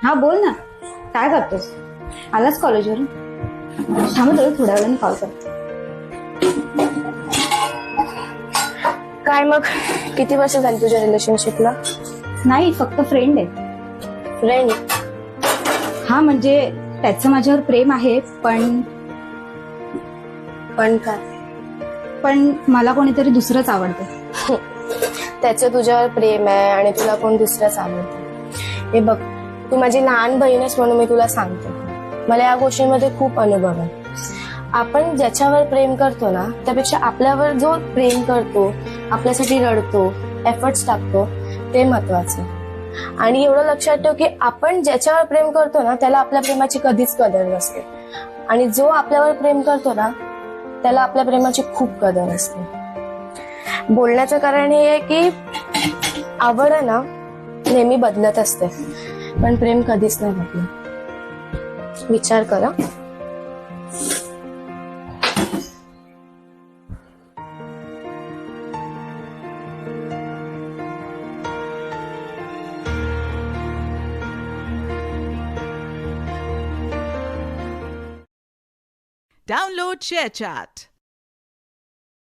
हा बोल ना. काय करतोस? आलास कॉलेजवरून? थांब तुला थोड्या वेळाने कॉल करते. काय मग किती वर्ष झाली तुझ्या रिलेशनशिपला? नाही, फक्त फ्रेंड आहे. फ्रेंड? हा म्हणजे त्याचं माझ्यावर प्रेम आहे, पण पण काय? पण मला कोणीतरी दुसरंच आवडतं. त्याचं तुझ्यावर प्रेम आहे आणि तुला कोण दुसरंच आवडतं. हे बघ, तू माझी लहान बहीणच म्हणून मी तुला सांगते, मला या गोष्टींमध्ये खूप अनुभव आहे. आपण ज्याच्यावर प्रेम करतो ना, त्यापेक्षा आपल्यावर जो प्रेम करतो, आपल्यासाठी रडतो, एफर्ट्स टाकतो, ते महत्वाचं. आणि एवढं लक्षात ठेव की आपण ज्याच्यावर प्रेम करतो ना, त्याला आपल्या प्रेमाची कधीच कदर नसते. आणि जो आपल्यावर प्रेम करतो ना, त्याला आपल्या प्रेमाची खूप कदर असते. बोलण्याचं कारण हे आहे की आवड आहे ना नेहमी बदलत असते, पण प्रेम कधीच नाही बदलत. विचार करा. Download ShareChat.